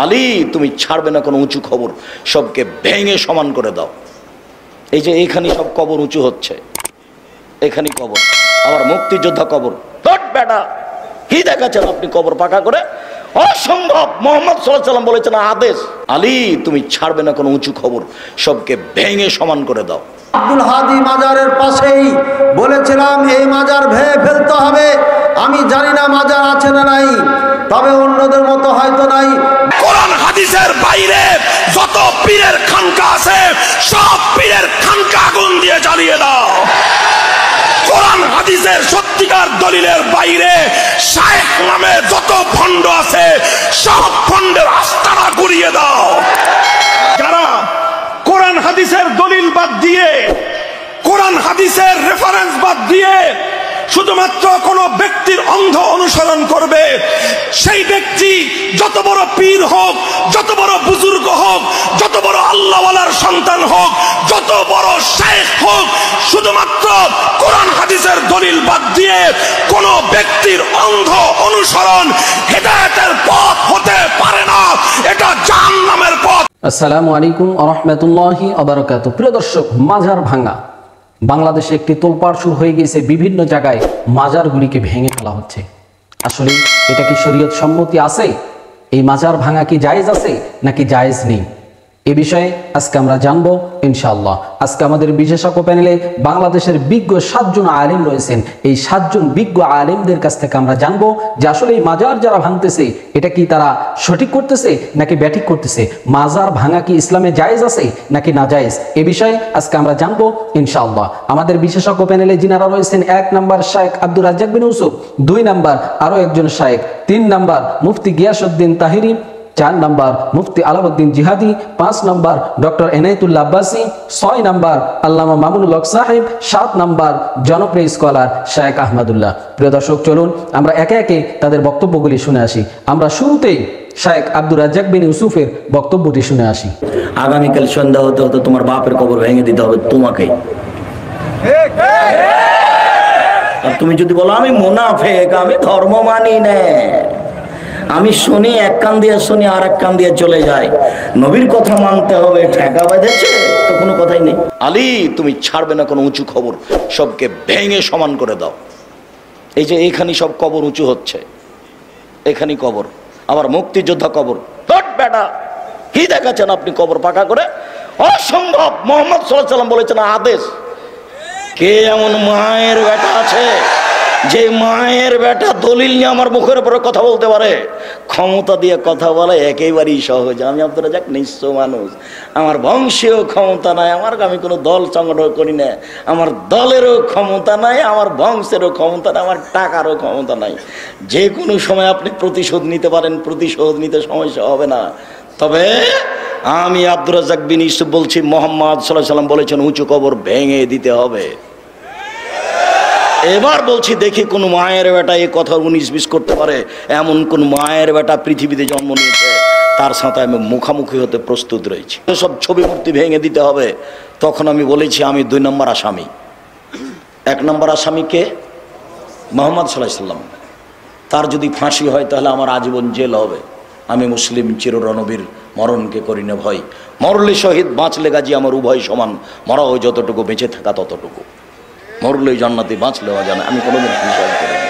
আলী তুমি ছাড়বে না কোনো উঁচু খবর, সবকে ভেঙে সমান করে দাও। এই যে এইখানে সব কবর উঁচু হচ্ছে, এখানে কবর, আবার মুক্তিযোদ্ধা কবর। বেটা কি দেখাচ্ছেন আপনি কবর পাকা করে? অসম্ভব। মোহাম্মদ সাল্লাল্লাহু আলাইহি ওয়াসাল্লাম বলেছেন আদেশ, আলী তুমি ছাড়বে না কোনো উঁচু খবর, সবকে ভেঙে সমান করে দাও। আব্দুল হাদি মাজারের পাশেই বলেছিলাম এই মাজার ভেঙে ফেলতে হবে। আমি জানি না মাজার আছে না নাই, তবে অন্যদের মতো হয়তো নাই। কোরআন হাদিসের বাইরে যত পীরের খানকা আছে সব পীরের খানকা আগুন দিয়ে জ্বালিয়ে দাও। কোরআন হাদিসের সত্যিকার দলিলের বাইরে শায়েখ নামে যত ভণ্ড আছে সব ভণ্ডের আস্তানা গুড়িয়ে দাও। যারা কোরআন হাদিসের দলিল বাদ দিয়ে, কোরআন হাদিসের রেফারেন্স বাদ দিয়ে শুধুমাত্র কোনো ব্যক্তির অন্ধ অনুসরণ করবে, সেই ব্যক্তি যত বড় পীর হোক, যত বড় বুজুর্গ হোক, যত বড় আল্লাহওয়ালার সন্তান হোক, যত বড় শায়েখ হোক, শুধুমাত্র কোরআন হাদিসের দলিল বাদ দিয়ে কোনো ব্যক্তির অন্ধ অনুসরণ হেদায়েতের পথ হতে পারে না, এটা জাহান্নামের পথ। আসসালামু আলাইকুম ওয়া রাহমাতুল্লাহি ওয়া বারাকাতুহু। প্রিয় দর্শক, মাজার ভাঙা বাংলাদেশে একটি তোলপাড় শুরু হয়ে গেছে। বিভিন্ন জায়গায় মাজারগুলিকে ভেঙে ফেলা হচ্ছে। আসলে এটা কি শরীয়ত সম্মতি আছে? এই মাজার ভাঙা কি জায়েজ আছে নাকি জায়েজ নেই, এ বিষয়ে আজকে আমরা জানবো ইনশাআল্লাহ। আজকে আমাদের বিশেষজ্ঞ প্যানেলে বাংলাদেশের বিজ্ঞ 7 জন আলেম রয়েছেন। এই 7 জন বিজ্ঞ আলেমদের কাছ থেকে আমরা জানবো যে আসলে এই মাজার যারা ভাঙতেছে এটা কি তারা সঠিক করতেছে নাকি ব্যাঠিক করতেছে, মাজার ভাঙা কি ইসলামে জায়েজ আছে নাকি না জায়েজ, এ বিষয়ে আজকে আমরা জানবো ইনশাআল্লাহ। আমাদের বিশেষজ্ঞ প্যানেলে যিনারা রয়েছেন, 1 নম্বর শায়েখ আব্দুর রাজ্জাক বিন ইউসুফ, 2 নম্বর আরো একজন শায়েখ, 3 নম্বর মুফতি গিয়াসউদ্দিন তাহিরি, 4 নম্বর মুফতি আলাউদ্দিন জিহাদি, 5 নম্বর ডক্টর এনায়েতুল্লাহ আব্বাসী, 6 নম্বর আল্লামা মামুনুল হক সাহেব, 7 নম্বর জনপ্রিয় স্কলার শায়েখ আহমদুল্লাহ। প্রিয় দর্শক, চলুন আমরা একে একে তাদের বক্তব্যগুলি শুনে আসি। আমরা শুরুতেই শায়েখ আব্দুর রাজ্জাক বিন ইউসুফের বক্তব্যটি শুনে আসি। আগামীকাল সন্ধ্যা হতে হতে তোমার বাপের কবর ভেঙে দিতে হবে তোমাকে। আর তুমি যদি বলো আমি মুনাফেক, আমি ধর্ম মানি না, আমি শুনি এক কান দিয়ে শুনি আর এক কান দিয়ে চলে যায়, নবীর কথা মানতে হবে, ঠেকা বেঁধেছে তো কোনো কথাই নেই। আলী তুমি ছাড়বে না কোনো উঁচু খবর, সবকে ভেঙে সমান করে দাও। এই যে এইখানে সব কবর উঁচু হচ্ছে, এখানে কবর, আবার মুক্তিযোদ্ধা কবর। বেটা কি দেখাচ্ছেন আপনি কবর পাকা করে? অসম্ভব। মোহাম্মদ সাল্লাল্লাহু আলাইহি ওয়াসাল্লাম বলেছেন আদেশ। কে এমন মায়ের বেটা আছে যে মায়ের বেটা দলিল নিয়ে আমার মুখের উপরে কথা বলতে পারে? ক্ষমতা দিয়ে কথা বলে একেবারেই সহজ। আমি আব্দুর রাজ্জাক নিঃস্ব মানুষ, আমার বংশীয় ক্ষমতা নাই, আমি কোনো দল সংগঠন করি না, আমার দলেরও ক্ষমতা নাই, আমার বংশেরও ক্ষমতা নাই, আমার টাকারও ক্ষমতা নাই। যে কোনো সময় আপনি প্রতিশোধ নিতে পারেন, প্রতিশোধ নিতে সমস্যা হবে না। তবে আমি আব্দুর রাজ্জাক বিন ইউসুফ বলছি, মুহাম্মদ সাল্লাল্লাহু আলাইহি ওয়াসাল্লাম বলেছেন উঁচু কবর ভেঙে দিতে হবে। এবার বলছি, দেখি কোন মায়ের বেটা এই কথা 19-20 করতে পারে? এমন কোন মায়ের বেটা পৃথিবীতে জন্ম নিয়েছে? তার সাথে আমি মুখামুখি হতে প্রস্তুত রয়েছি। সব ছবি মূর্তি ভেঙে দিতে হবে। তখন আমি বলেছি আমি 2 নম্বর আসামি। 1 নম্বর আসামি কে? মুহাম্মদ সাল্লাল্লাহু আলাইহি ওয়াসাল্লাম। তার যদি ফাঁসি হয় তাহলে আমার আজীবন জেল হবে। আমি মুসলিম চিররণবীর, মরণকে করি না ভয়, মরলে শহীদ বাঁচলে গাজী, আমার উভয় সমান, মরাও যতটুকু বেঁচে থাকা ততটুকু, মরলেই জান্নাতি বাঁচলেও জানে। আমি কোনোদিন হিসাব করি না।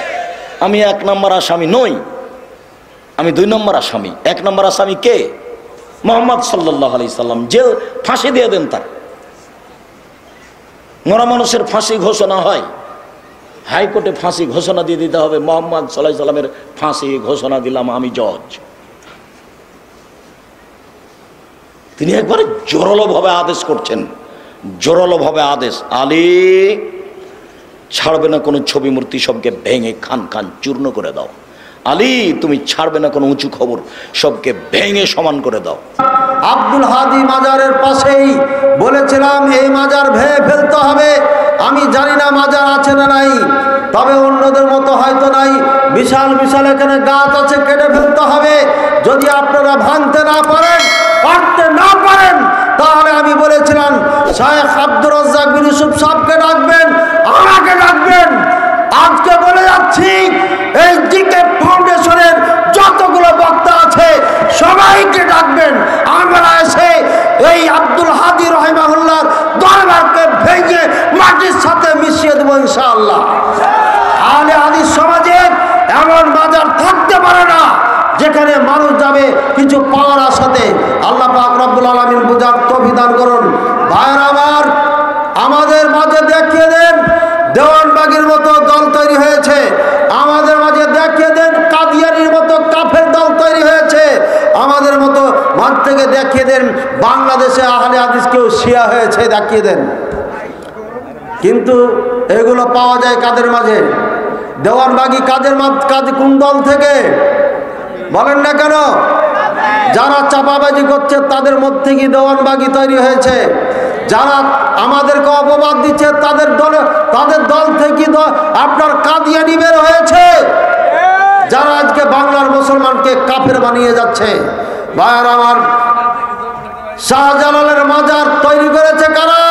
আমি 1 নম্বর আসামি নই, আমি 2 নম্বর আসামি। 1 নম্বর আসামি কে? মুহাম্মদ সাল্লাল্লাহু আলাইহি সাল্লাম। জেল ফাঁসি দিয়ে দেন তার। মরা মানুষের ফাঁসি ঘোষণা হয়, হাইকোর্টে ফাঁসি ঘোষণা দিয়ে দিতে হবে। মুহাম্মদ সাল্লাল্লাহু আলাইহি সাল্লামের ফাঁসি ঘোষণা দিলাম আমি জজ। তিনি একবারে জোরালোভাবে আদেশ করছেন, জোরালোভাবে আদেশ, আলী ছাড়বে না কোনো ছবি মূর্তি, সবকে ভেঙে খান খান চূর্ণ করে দাও। আলী তুমি ছাড়বে না কোনো উঁচু খবর, সবকে ভেঙে সমান করে দাও। আব্দুল হাদি মাজারের পাশেই বলেছিলাম এই মাজার ভেঙে ফেলতে হবে। আমি জানি না মাজার আছে না নাই, তবে অন্যদের মতো হয়তো নাই। বিশাল বিশাল এখানে গাছ আছে, কেটে ফেলতে হবে। যদি আপনারা ভাঙতে না পারেন, পারতে না পারেন, তাহলে আমি বলেছিলাম শায়েখ আব্দুর রাজ্জাক বিন ইউসুফ সাহেবকে ডাকবেন, আমাকে ডাকবেন। আজকে বলে যাচ্ছি, এই জিকে ফাউন্ডেশনের যতগুলো বক্তা আছে সবাইকে এই আব্দুল হাদী রাহিমাহুল্লাহর দরবারকে ভেঙে মাটির সাথে মিশিয়ে দেব ইনশাআল্লাহ। আহলে হাদিস সমাজে এমন মাজার থাকতে পারে না যেখানে মানুষ যাবে কিছু পাওয়ার আশাতে। আল্লাহ পাক রব্বুল আলামিন বুঝার তৌফিক দান করুন। ভাইরা আমার, আমাদের মাঝে দেখিয়ে দেন দেওয়ানবাগীর মতো দল তৈরি হয়েছে, আমাদের মাঝে দেখিয়ে দেন কাদিয়ানির মতো কাফের দল তৈরি হয়েছে, আমাদের মতো মাঠ থেকে দেখিয়ে দেন বাংলাদেশে আহলে হাদিস কেউ শিয়া হয়েছে, দেখিয়ে দেন। কিন্তু এগুলো পাওয়া যায় কাদের মাঝে? দেওয়ানবাগী কাদের কাজ কোন দল থেকে বলেন না কেন? যারা চাপাবাজি করছে তাদের মধ্যে কি দেওয়ানবাগী তৈরি হয়েছে? যারা আমাদেরকে অপবাদ দিচ্ছে তাদের দল থেকে আপনার কাদিয়ানি বের হয়েছে, যারা আজকে বাংলার মুসলমানকে কাফের বানিয়ে যাচ্ছে। ভাইয়ার আমার, শাহজালালের মাজার তৈরি করেছে কারা?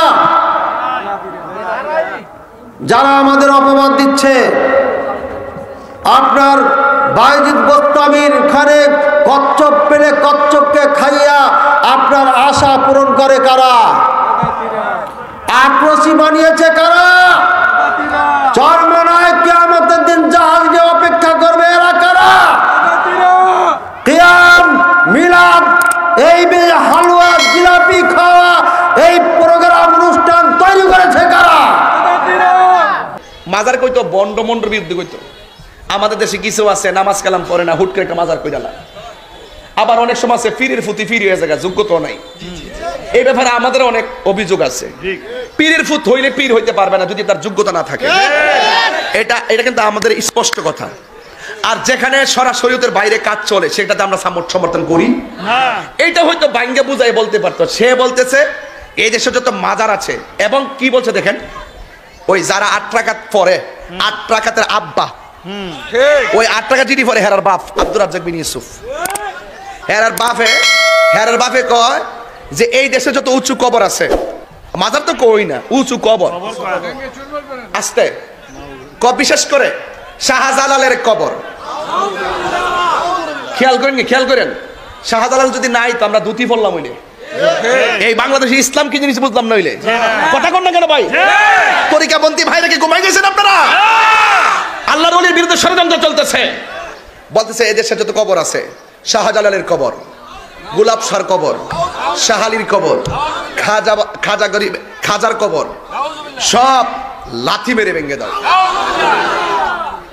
যারা আমাদের অপবাদ দিচ্ছে। আপনার বায়েজিদ বোস্তামির খানে কচ্ছপ পেলে কচ্ছপকে খাইয়া আপনার আশা পূরণ করে কারা? আক্রোশী বানিয়েছে কারা? চরমনায় কিয়ামতের দিন জাহাজ নিয়ে অপেক্ষা করবে এরা কারা? কিয়াম মিলাদ এই হালুয়া জিলাপি খাওয়া এই প্রোগ্রাম অনুষ্ঠান তৈরি করেছে কারা? মাজার কইতো বন্ড মন্ডর বিরুদ্ধে কইতো। আমাদের দেশে কিছু আছে নামাজ কালাম পড়ে না, হুট করে একটা মাজার কইরালা। আবার অনেক সময় আছে পীরের ফুতি ফিরি হয়ে যায়, যোগ্যতা নাই। এই ব্যাপারে আমাদের অনেক অভিযোগ আছে। পীরের ফুত হইলে পীর হইতে পারবে না যদি তার যোগ্যতা না থাকে। এটা কিন্তু আমাদের স্পষ্ট কথা। আর যেখানে শরীয়তের বাইরে কাজ চলে সেটাতে আমরা সমর্থন করি না। এইটা হয়তো বাইঙ্গে বুঝাই বলতে পারতো। সে বলতেছে এই দেশে যত মাজার আছে, এবং কি বলছে দেখেন, ওই যারা 8 রাকাত পড়ে, 8 রাকাতের আব্বা, ওই 8 টাকা জিডি পরে হেরার বাপ আব্দুর রাজ্জাক বিন ইউসুফ, হেরার বাপে কয় যে এই দেশে যত উঁচু কবর আছে, মাজার তো কই না, উঁচু কবর আসতে বিশেষ করে শাহজালালের কবর। খেয়াল করেন শাহজালাল যদি নাই তো আমরা দুটি পড়লাম হইলে। এই বাংলাদেশে ইসলাম কি জিনিস বুঝলাম না হইলে। কথা কন না কেন ভাই? তরিকাপন্থী ভাইরা কি ঘুমাই গেছেন আপনারা? আল্লাহর ওলির বিরুদ্ধে ষড়যন্ত্র চলতেছে। বলতেছে এদেশে যত কবর আছে, শাহজালালের কবর, গোলাপ শাহর কবর, শাহালির কবর, খাজা গরিব খাজার কবর, সব লাথি মেরে ভেঙে দাও।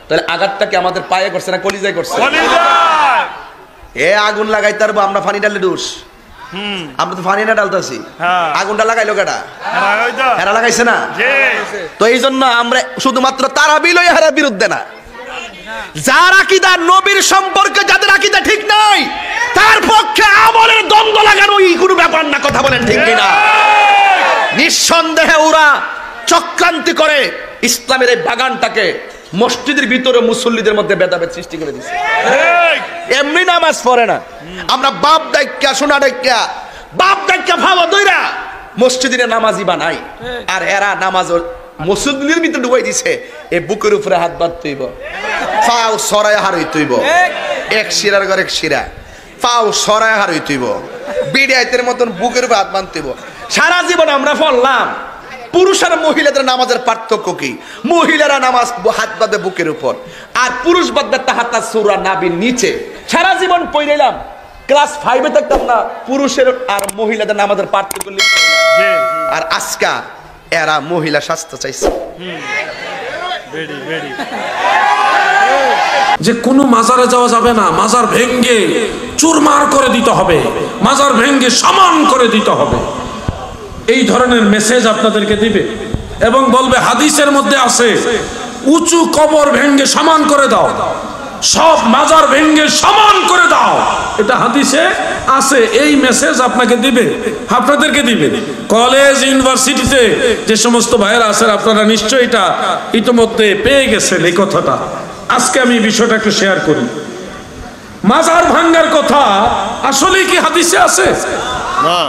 তাহলে আঘাতটা কি আমাদের পায়ে করছে না কলিজায় করছে? এ আগুন লাগাইতে পারবো আমরা, পানি ডালে ডুস, আমরা তো পানি না ডালতেছি, আগুনটা লাগাইলো কেডা? এরা লাগাইছে না? তো এই জন্য আমরা শুধুমাত্র তারাবিল এর বিরুদ্ধে না, যার আকীদা নবীর সম্পর্কে যাদের আকীদা ঠিক নাই তার পক্ষে আমলের দ্বন্দ্ব লাগানোই কোনো ব্যাপার না। কথা বলেন ঠিক কিনা? নিঃসন্দেহে ওরা চক্রান্তি করে ইসলামের এই বাগানটাকে মসজিদের ভিতরে মুসল্লিদের মধ্যে ভেদাভেদ সৃষ্টি করে দিচ্ছে। এমনি নামাজ পড়ে না, আমরা বাপ ডাইক্কা সোনা ডাইক্কা বাপ ডাইক্কা ভাবা দইরা মসজিদের নামাজি বানাই, আর এরা নামাজ মসজিদের ভিতরে ঢুকাই দিছে। এ বুকের উপরে হাত বাঁধ তৈব, পাও সরাই হার হইতইব, এক শিরার ঘর এক শিরা, পাও সরাই হার হইতইব, বিড়াইতের মতন বুকের উপরে হাত বাঁধতইব। সারা জীবন আমরা পড়লাম পুরুষ আর মহিলাদের নামাজের পার্থক্য কি? মহিলারা নামাজ হাত বাঁধে বুকের উপর, আর পুরুষ বাঁধবে তাহাতা সূরা নাভির নিচে। সারা জীবন পড়লাম, ক্লাস 5-এ থাকতাম না পুরুষের আর মহিলাদের নামাজের পার্থক্য লিখতাম। আর আজকা এরা মহিলা স্বাস্থ্য চাইছে। যে কোনো মাজারে যাওয়া যাবে না, মাজার ভেঙ্গে চুরমার করে দিতে হবে, মাজার ভেঙ্গে সমান করে দিতে হবে, এই ধরনের মেসেজ আপনাদেরকে দিবে এবং বলবে হাদিসের মধ্যে আছে উঁচু কবর ভেঙ্গে সমান করে দাও, সব মাজার ভেঙ্গে সমান করে দাও, এটা হাদিসে আছে। এই মেসেজ আপনাকে দিবে, আপনাদেরকে দিবে। কলেজ ইউনিভার্সিটিতে যে সমস্ত ভাইয়েরা আছেন আপনারা নিশ্চয়ই এটা ইতিমধ্যে পেয়ে গেছেন এই কথাটা। আজকে আমি বিষয়টা একটু শেয়ার করি। মাজার ভাঙ্গার কথা আসলে কি হাদিসে আছে? না।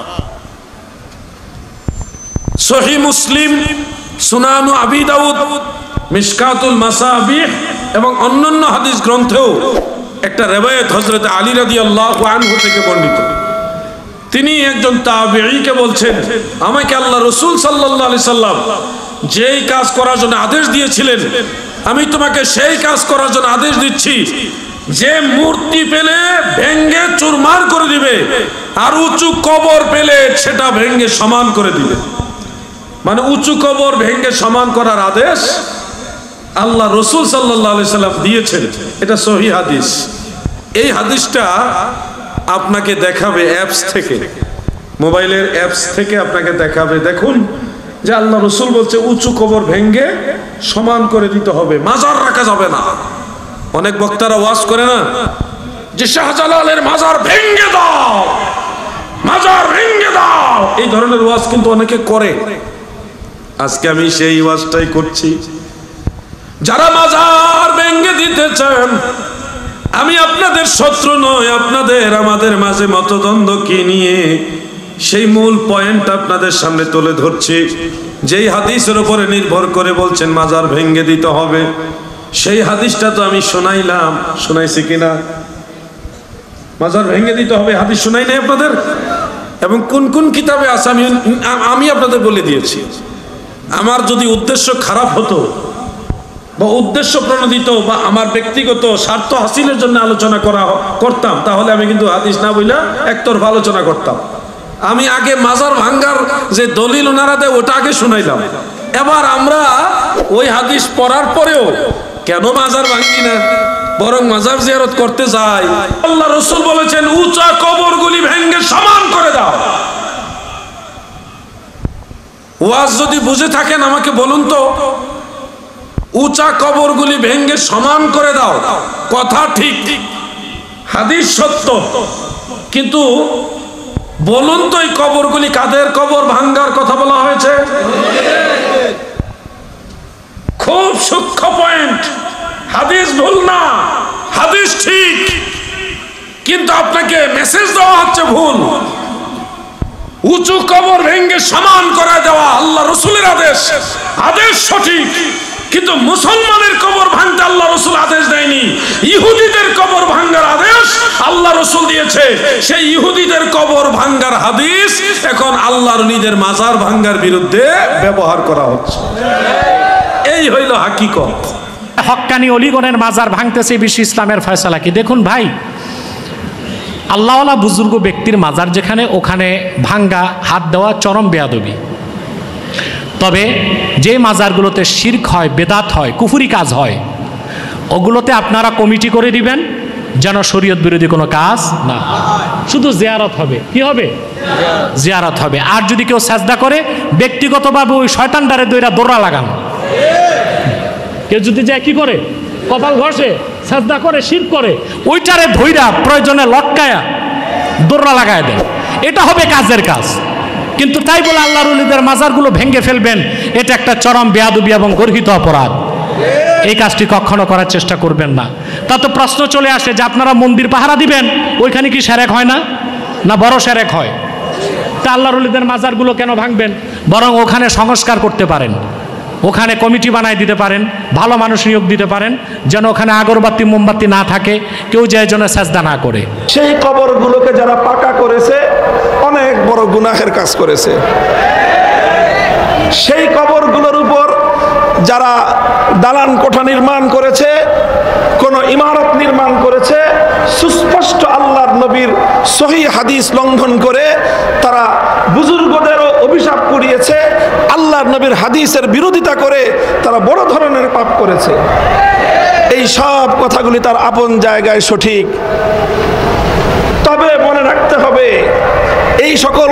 সহিহ মুসলিম, সুনানু আবি দাউদ, মিশকাতুল মাসাবিহ এবং অন্যান্য হাদিস গ্রন্থেও একটা রিওয়ায়াত হযরত আলী রাদিয়াল্লাহু আনহু থেকে বর্ণিত। তিনি একজন তাবেঈকে বলছেন, আমাকে আল্লাহ রাসূল সাল্লাল্লাহু আলাইহি সাল্লাম যেই কাজ করার জন্য আদেশ দিয়েছিলেন, আমি তোমাকে সেই কাজ করার জন্য আদেশ দিচ্ছি, যে মূর্তি পেলে ভেঙ্গে চুরমার করে দিবে, আর উঁচু কবর পেলে সেটা ভেঙ্গে সমান করে দিবে। মানে উঁচু কবর ভেঙ্গে সমান করার আদেশ আল্লাহ রাসূল সাল্লাল্লাহু আলাইহি সাল্লাম দিয়েছেন। এটা সহিহ হাদিস। এই হাদিসটা আপনাকে দেখাবে অ্যাপস থেকে, মোবাইলের অ্যাপস থেকে আপনাকে দেখাবে। দেখুন যে আল্লাহ রাসূল বলছে উঁচু কবর ভেঙ্গে সমান করে দিতে হবে, মাজার রাখা যাবে না। অনেক বক্তারা ওয়াজ করে না যে শাহজালালের মাজার ভেঙ্গে দাও, মাজার ভেঙ্গে দাও, এই ধরনের ওয়াজ কিন্তু অনেকে করে। আজকে আমি সেই ওয়াজটাই করছি। যারা মাজার ভেঙ্গে দিতে চান, আমি আপনাদের শত্রু নই, আপনাদের আমাদের মাঝে মতদ্বন্দ্ব কি নিয়ে সেই মূল পয়েন্ট আপনাদের সামনে তুলে ধরছি। যেই হাদিসের উপরে নির্ভর করে বলছেন মাজার ভেঙ্গে দিতে হবে, সেই হাদিসটা তো আমি শোনাইলাম, শোনাইছি কিনা? মাজার ভেঙ্গে দিতে হবে হাদিস শোনাই নাই আপনাদের? এবং কোন কোন কিতাবে আছে আমি আপনাদের বলে দিয়েছি। আমার যদি উদ্দেশ্য খারাপ হতো বা উদ্দেশ্য প্রণোদিত বা আমার ব্যক্তিগত স্বার্থ হাসিলের জন্য আলোচনা করতাম, তাহলে আমি কিন্তু হাদিস না বইলা একতরফা আলোচনা করতাম। আমি আগে মাজার ভাঙ্গার যে দলিল ওনারা দেয় ওটা আগে শুনাইলাম। এবার আমরা ওই হাদিস পড়ার পরেও কেন মাজার ভাঙ্গি না, বরং মাজার জিয়ারত করতে যাই। আল্লাহ রাসূল বলেছেন উঁচা কবরগুলি ভেঙ্গে সমান করে দাও। ওয়াজ যদি বুঝে থাকেন আমাকে বলুন তো, উঁচা কবরগুলি ভেঙ্গে সমান করে দাও, কথা ঠিক, হাদিস সত্য, কিন্তু বলুন তো এই কবরগুলি কাদের কবর ভাঙ্গার কথা বলা হয়েছে? খুব সূক্ষ্ম পয়েন্ট। হাদিস ভুল না, হাদিস ঠিক, কিন্তু আপনাকে মেসেজ দেওয়া হচ্ছে ভুল। উঁচু কবর ভেঙ্গে সমান করে দেওয়া আল্লাহ রাসূলের আদেশ, আদেশ সঠিক, কিন্তু মুসলমানের কবর ভাঙতে আল্লাহ রাসূল আদেশ দেয়নি। ইহুদিদের কবর ভাঙ্গার আদেশ আল্লাহ রাসূল দিয়েছে। সেই ইহুদিদের কবর ভাঙ্গার হাদিস এখন আল্লাহর ওলিদের মাজার ভাঙ্গার বিরুদ্ধে ব্যবহার করা হচ্ছে। এই হইল হাকিকত। হক্কানি অলিগণের মাজার ভাঙতেছে, বিশ্ব ইসলামের ফয়সালা কি? দেখুন ভাই, আল্লাহওয়ালা বুজুর্গ ব্যক্তির মাজার যেখানে, ওখানে ভাঙ্গা, হাত দেওয়া চরম বেয়াদবি। তবে যে মাজারগুলোতে শিরক হয়, বেদাত হয়, কুফরি কাজ হয়, ওগুলোতে আপনারা কমিটি করে দিবেন যেন শরীয়ত বিরোধী কোনো কাজ না হয়। শুধু জিয়ারত হবে। কি হবে? জিয়ারত হবে। আর যদি কেউ সাজদা করে, ব্যক্তিগতভাবে ওই শয়তানটারে দৌড়া লাগান। কেউ যদি যায় কি করে, কপাল ঘষে, সাজদা করে, শিরক করে, ওইটারে ধইরা প্রয়োজনে লটকায়া দৌড়া লাগায় দেন। এটা হবে কাজের কাজ। কিন্তু তাই বলে আল্লাহর ওলিদের মাজারগুলো ভেঙে ফেলবেন, এটা একটা চরম বেয়াদবি এবং গর্হিত অপরাধ। এই কাজটি কখনো করার চেষ্টা করবেন না। তা তো প্রশ্ন চলে আসে যে আপনারা মন্দির পাহারা দিবেন, ওইখানে কি সেরেক হয় না? না বড় সেরেক হয়। তা আল্লাহর ওলিদের মাজারগুলো কেন ভাঙবেন? বরং ওখানে সংস্কার করতে পারেন, ওখানে কমিটি বানায় দিতে পারেন, ভালো মানুষ নিয়োগ দিতে পারেন, যেন ওখানে আগরবাতি মোমবাতি না থাকে, কেউ যায় যেন সাজদা না করে। সেই কবরগুলোকে যারা পাকা করেছে অনেক বড় গুনাহের কাজ করেছে। সেই কবরগুলোর উপর যারা দালান কোঠা নির্মাণ করেছে, কোন ইমারত নির্মাণ করেছে, সুস্পষ্ট আল্লাহর নবীর সহিহ হাদিস লঙ্ঘন করে তারা বুজুর্গদেরও অভিশাপ কুড়িয়েছে, আল্লাহর নবীর হাদিসের বিরোধিতা করে তারা বড় ধরনের পাপ করেছে। এই সব কথাগুলি তার আপন জায়গায় সঠিক। তবে মনে রাখতে হবে, এই সকল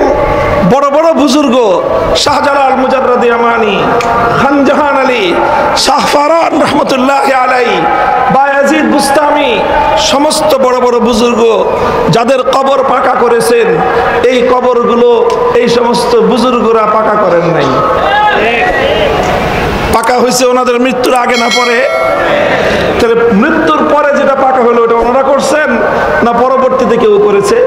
বড় বড় বুজুর্গ, শাহজালাল মুজাররদি আমানি, খানজাহান আলী, শাহ ফারান রহমতুল্লাহ আলাইহি, বায়াজিদ বুস্তামি, সমস্ত বড় বড় বুজুর্গ যাদের কবর পাকা করেছেন, এই কবরগুলো এই সমস্ত বুজুর্গরা পাকা করেন নাই। পাকা হয়েছে ওনাদের মৃত্যুর আগে না পরে? তাহলে মৃত্যুর পরে যেটা পাকা হলো ওটা ওনারা করছেন না পরবর্তীতে কেউ করেছে?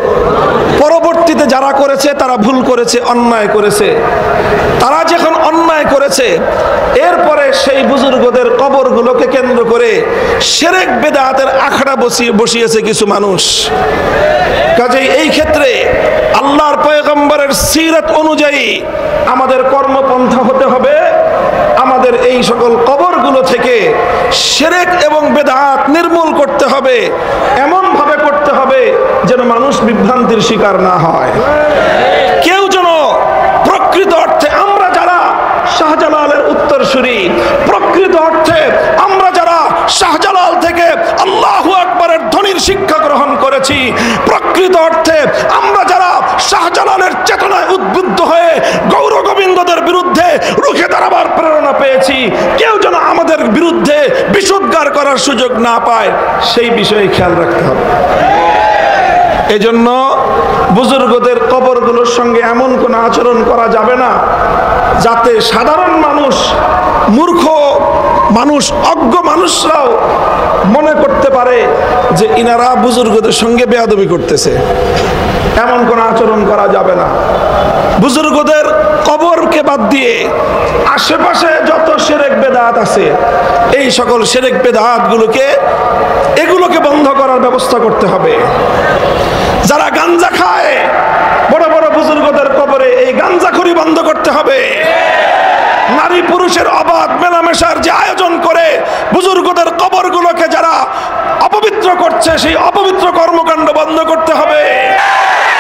পরবর্তীতে যারা করেছে তারা ভুল করেছে, অন্যায় করেছে। তারা যখন অন্যায় করেছে, এরপরে সেই বুজুর্গদের কবরগুলোকে কেন্দ্র করে শিরক বেদাতের আখড়া বসিয়েছে কিছু মানুষ। কাজেই এই ক্ষেত্রে আল্লাহর সিরাত অনুযায়ী আমাদের কর্মপন্থা হতে হবে আমাদের এই সকল কবরগুলো থেকে শিরক এবং বেদাত নির্মূল করতে হবে, এমন ভাবে করতে হবে যেন মানুষ বিভ্রান্তির শিকার না হয়। কেউ যেন প্রকৃত অর্থে আমরা যারা শাহজালালের উত্তরসূরি, প্রকৃত অর্থে আমরা যারা শাহজালাল থেকে আল্লাহু আকবারের ধ্বনির শিক্ষা গ্রহণ করেছি, প্রকৃত অর্থে আমরা যারা শাহজালালের চেতনায় উদ্বুদ্ধ হয়ে গৌর গোবিন্দদের বিরুদ্ধে রুখে দাঁড়াবার প্রেরণা পেয়েছি, কেউ যেন আমাদের বিরুদ্ধে বিষোদ্গার করার সুযোগ না পায়, সেই বিষয়ে খেয়াল রাখতে হবে। এজন্য বুজুর্গদের কবরগুলোর সঙ্গে এমন কোন আচরণ করা যাবে না যাতে সাধারণ মানুষ, মূর্খ মানুষ, অজ্ঞ মানুষরাও মনে করতে পারে যে ইনারা বুজুর্গদের সঙ্গে বেয়াদবি করতেছে। এমন কোন আচরণ করা যাবে না। বুজুর্গদের কবরকে বাদ দিয়ে আশেপাশে যত শিরক বেদাত আছে, এই সকল শিরক বেদাত এগুলোকে বন্ধ করার ব্যবস্থা করতে হবে। যারা গাঞ্জা খায়, বড় বড় বুজুর্গদের কবরে এই গাঞ্জাখুরি বন্ধ করতে হবে। নারী পুরুষের অবাধ মেলামেশার যে আয়োজন করে বুজুর্গদের কবরগুলোকে যারা অপবিত্র করছে, সেই অপবিত্র কর্মকাণ্ড বন্ধ করতে হবে।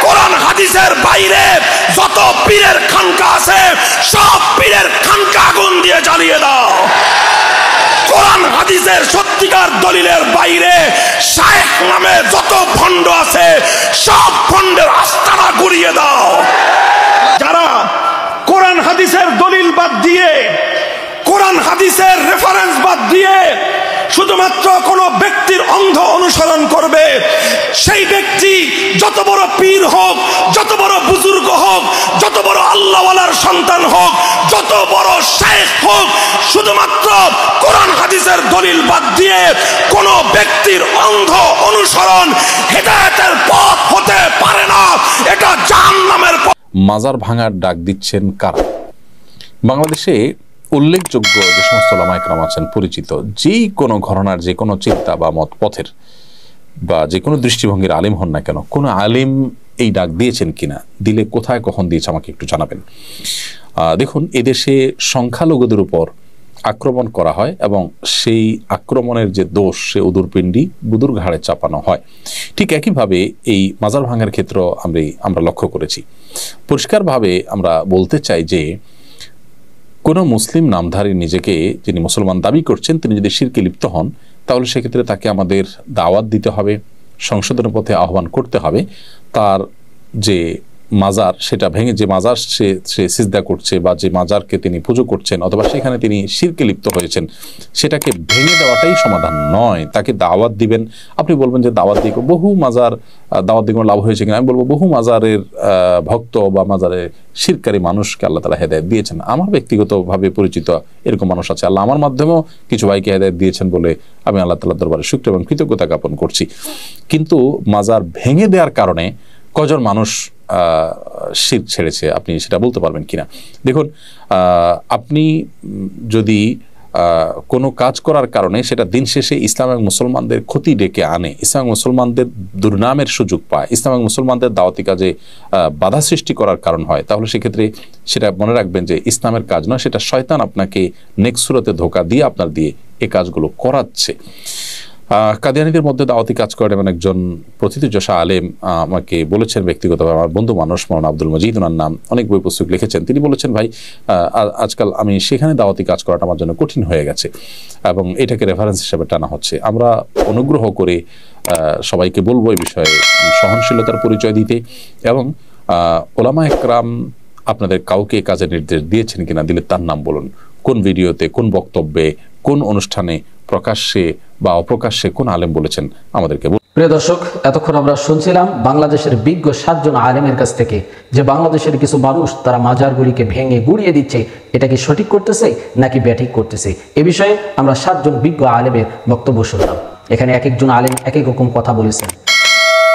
কোরআন হাদিসের বাইরে যত পীরের খানকা আছে, সব পীরের খানকা আগুন দিয়ে জ্বালিয়ে দাও। কোরআন হাদিসের সত্যিকার দলিলের বাইরে শায়েখ নামে যত ভণ্ড আছে, সব ভণ্ডের আস্তানা গুড়িয়ে দাও। যারা কোরআন হাদিসের দলিল বাদ দিয়ে, কোরআন হাদিসের রেফারেন্স বাদ দিয়ে শুধুমাত্র কোন ব্যক্তির অন্ধ অনুসরণ করবে, সেই ব্যক্তি যত বড় পীর হোক, যত বড় বুজুর্গ হোক, যত বড় আল্লাহওয়ালার সন্তান হোক, যত বড় শায়েখ হোক, শুধুমাত্র কোরআন হাদিসের দলিল বাদ দিয়ে কোন ব্যক্তির অন্ধ অনুসরণ হেদায়েতের পথ হতে পারে না। এটা জাহান্নামের পথ। মাজার ভাঙার ডাক দিচ্ছেন কারা? বাংলাদেশে উল্লেখযোগ্য যে সমস্ত ওলামা ইকরাম আছেন, পরিচিত যেই কোনো ঘরানার যে কোনো চিন্তা বা মত পথের বা যে কোনো দৃষ্টিভঙ্গির আলিম হন না কেন, কোনো আলিম এই ডাক দিয়েছেন কিনা, দিলে কোথায় কখন দিয়েছে আমাকে একটু জানাবেন। দেখুন, এদেশে সংখ্যালঘুদের উপর আক্রমণ করা হয় এবং সেই আক্রমণের যে দোষ, সে উদুরপিণ্ডি বুদুর ঘাড়ে চাপানো হয়। ঠিক একইভাবে এই মাজার ভাঙার ক্ষেত্র আমরা লক্ষ্য করেছি। পরিষ্কারভাবে আমরা বলতে চাই যে কোনো মুসলিম নামধারী নিজেকে, যিনি মুসলমান দাবি করছেন, তিনি যদি শিরকে লিপ্ত হন, তাহলে সেক্ষেত্রে তাকে আমাদের দাওয়াত দিতে হবে, সংশোধনের পথে আহ্বান করতে হবে। তার যে মাজার, সেটা ভেঙে, যে মাজার সে সিজদা করছে বা যে মাজারকে তিনি পুজো করছেন অথবা সেখানে তিনি শিরকে লিপ্ত হয়েছেন, সেটাকে ভেঙে দেওয়াটাই সমাধান নয়। তাকে দাওয়াত দিবেন। আপনি বলবেন যে দাওয়াত দিয়ে বহু মাজার, দাওয়াত দিয়ে কোনো লাভ হয়েছে কিনা? আমি বলবো বহু মাজারের ভক্ত বা মাজারে শিরকারী মানুষকে আল্লাহ তাআলা হেদায়েত দিয়েছেন। আমার ব্যক্তিগতভাবে পরিচিত এরকম মানুষ আছে। আল্লাহ আমার মাধ্যমেও কিছু ভাইকে হেদায়েত দিয়েছেন বলে আমি আল্লাহ তাআলার দরবারে শুকর এবং কৃতজ্ঞতা জ্ঞাপন করছি। কিন্তু মাজার ভেঙে দেওয়ার কারণে কজন মানুষ শিরক ছেড়েছে, আপনি সেটা বলতে পারবেন কিনা? দেখুন, আপনি যদি কোনো কাজ করার কারণে সেটা দিন শেষে ইসলাম এবং মুসলমানদের ক্ষতি ডেকে আনে, ইসলাম এবং মুসলমানদের দুর্নামের সুযোগ পায়, ইসলাম এবং মুসলমানদের দাওয়াতি কাজে বাধা সৃষ্টি করার কারণ হয়, তাহলে সেক্ষেত্রে সেটা মনে রাখবেন যে ইসলামের কাজ নয়, সেটা শয়তান আপনাকে নেক্সট সুরতে ধোঁকা দিয়ে আপনার দিয়ে এই কাজগুলো করাচ্ছে। কাদিয়ানীদের মধ্যে দাওয়াতি কাজ করেন এমন একজন প্রথিতযশা আলেম আমাকে বলেছেন ব্যক্তিগতভাবে, আমার বন্ধু মানুষ, মৌলানা আব্দুল মজিদ, ওনার নাম, অনেক বই পুস্তক লিখেছেন। তিনি বলেছেন, ভাই আজকাল আমি সেখানে দাওয়াতি কাজ করাটা আমার জন্য কঠিন হয়ে গেছে এবং এটাকে রেফারেন্স হিসেবে টানা হচ্ছে। আমরা অনুগ্রহ করে সবাইকে বলবো এই বিষয়ে সহনশীলতার পরিচয় দিতে এবং ওলামা একরাম আপনাদের কাউকে কাজের নির্দেশ দিয়েছেন কিনা, দিলে তার নাম বলুন। কোন ভিডিওতে, কোন বক্তব্যে, কোন অনুষ্ঠানে, প্রকাশ্যে বা অপ্রকাশ্যে কোন আলেম বলেছেন আমাদেরকে। প্রিয় দর্শক, এতক্ষণ আমরা শুনছিলাম বাংলাদেশের বিজ্ঞ 7 জন আলেমের কাছ থেকে যে বাংলাদেশের কিছু মানুষ তারা মাজারগুলিকে ভেঙে গুড়িয়ে দিচ্ছে, এটা কি সঠিক করতেছে নাকি ব্যাঠিক করতেছে, এ বিষয়ে আমরা 7 জন বিজ্ঞ আলেমের বক্তব্য শুনলাম। এখানে এক একজন আলেম এক এক রকম কথা বলেছেন।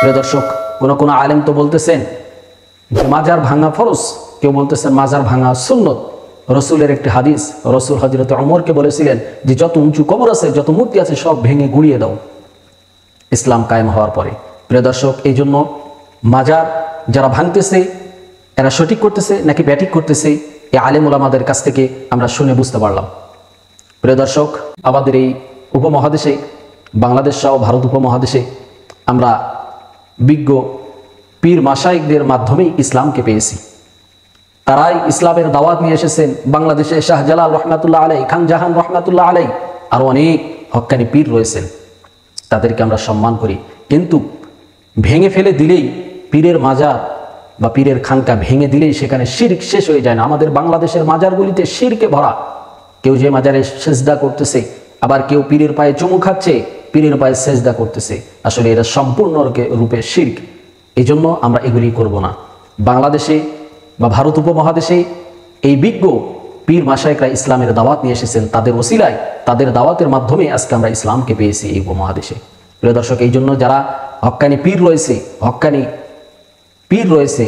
প্রিয় দর্শক, কোন আলেম তো বলতেছেন যে মাজার ভাঙা ফরজ, কেউ বলতেছেন মাজার ভাঙা সুন্নত। রসুলের একটি হাদিস, রসুল হযরত ওমরকে বলেছিলেন যে যত উঁচু কবর আছে, যত মূর্তি আছে, সব ভেঙে গুড়িয়ে দাও ইসলাম কায়েম হওয়ার পরে। প্রিয় দর্শক, এই জন্য মাজার যারা ভাঙতেছে এরা সঠিক করতেছে নাকি ব্যাটিক করতেছে, এই আলেম ওলামাদের কাছ থেকে আমরা শুনে বুঝতে পারলাম। প্রিয় দর্শক, আমাদের এই উপমহাদেশে, বাংলাদেশ সহ ভারত উপমহাদেশে আমরা বিজ্ঞ পীর মাশায়েখদের মাধ্যমেই ইসলামকে পেয়েছি। তারাই ইসলামের দাওয়াত নিয়ে এসেছেন। বাংলাদেশে শাহজালাল রহমাতুল্লাহ আলাই, খান জাহান রহমাতুল্লাহ আলাই, আরও অনেক হক্কানি পীর রয়েছেন, তাদেরকে আমরা সম্মান করি। কিন্তু ভেঙে ফেলে দিলেই, পীরের মাজার বা পীরের খানকা ভেঙে দিলেই সেখানে শিরক শেষ হয়ে যায় না। আমাদের বাংলাদেশের মাজারগুলিতে শিরকে ভরা। কেউ যে মাজারে সেজদা করতেছে, আবার কেউ পীরের পায়ে চুমু খাচ্ছে, পীরের পায়ে সেজদা করতেছে। আসলে এটা সম্পূর্ণ রূপে শিরক। এই জন্য আমরা এগুলি করব না। বাংলাদেশে বা ভারত উপমহাদেশে এই বিজ্ঞ পীর মাশায়েখরা ইসলামের দাওয়াত নিয়ে এসেছেন। তাদের ওসিলায়, তাদের দাওয়াতের মাধ্যমে আজকে আমরা ইসলামকে পেয়েছি এই উপমহাদেশে। প্রিয় দর্শক, এই জন্য যারা হক্কানি পীর রয়েছে, হক্কানি পীর রয়েছে,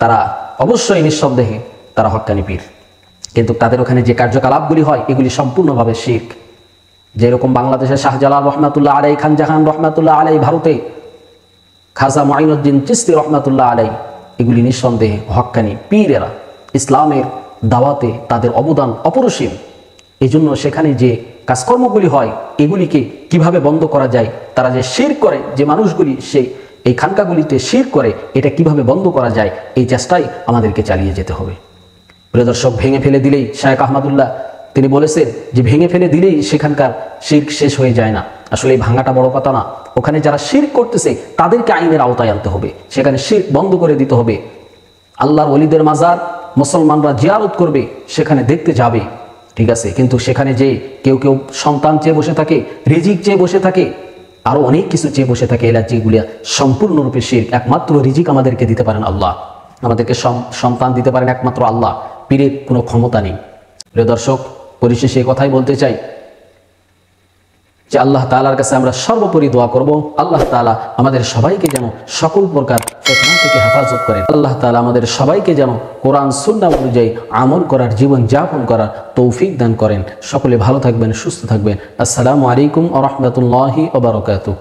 তারা অবশ্যই নিঃসন্দেহে তারা হক্কানি পীর। কিন্তু তাদের ওখানে যে কার্যকলাপগুলি হয় এগুলি সম্পূর্ণভাবে শিরক। যেরকম বাংলাদেশে শাহজালাল রহমাতুল্লাহ আলাই, খান জাহান রহমাতুল্লাহ আলাই, ভারতে খাজা মুঈনুদ্দিন চিশতি রহমাতুল্লাহ আলাই, এগুলি নিঃসন্দেহে হক্কানি পীরেরা। ইসলামের দাওয়াতে তাদের অবদান অপরিসীম। এই জন্য সেখানে যে কাজকর্মগুলি হয় এগুলিকে কিভাবে বন্ধ করা যায়, তারা যে শিরক করে, যে মানুষগুলি এই খানকাগুলিতে শিরক করে, এটা কিভাবে বন্ধ করা যায়, এই চেষ্টাই আমাদেরকে চালিয়ে যেতে হবে। প্রিয় দর্শক, ভেঙে ফেলে দিলেই, শায়েখ আহমদুল্লাহ তিনি বলেছেন যে ভেঙে ফেলে দিলেই সেখানকার শিরক শেষ হয়ে যায় না। আসলে এই ভাঙাটা বড় কথা না। ওখানে যারা শিরক করতেছে তাদেরকে আইনের আওতায় আনতে হবে, সেখানে শিরক বন্ধ করে দিতে হবে। আল্লাহর ওলিদের মাজার মুসলমানরা জিয়ারত করবে, সেখানে দেখতে যাবে, ঠিক আছে, কিন্তু সেখানে যে কেউ কেউ সন্তান চেয়ে বসে থাকে, রিজিক চেয়ে বসে থাকে, আরো অনেক কিছু চেয়ে বসে থাকে, এলা যেগুলিয়া সম্পূর্ণরূপে শিরক। একমাত্র রিজিক আমাদেরকে দিতে পারেন আল্লাহ, আমাদেরকে সন্তান দিতে পারেন একমাত্র আল্লাহ। পীরের কোনো ক্ষমতা নেই। প্রিয় দর্শক, পরিশেষে কথাই বলতে চাই যে আল্লাহ তাআলার কাছে আমরা সর্বোপরি দোয়া করব, আল্লাহ তাআলা আমাদের সবাইকে যেন সকল প্রকার ফিতনা থেকে হেফাজত করেন। আল্লাহ তাআলা আমাদের সবাইকে যেন কোরআন সুন্নাহ অনুযায়ী আমল করার, জীবন যাপন করার তৌফিক দান করেন। সকলে ভালো থাকবেন, সুস্থ থাকবেন। আসসালামু আলাইকুম ওয়া রাহমাতুল্লাহি ওয়া বারাকাতুহু।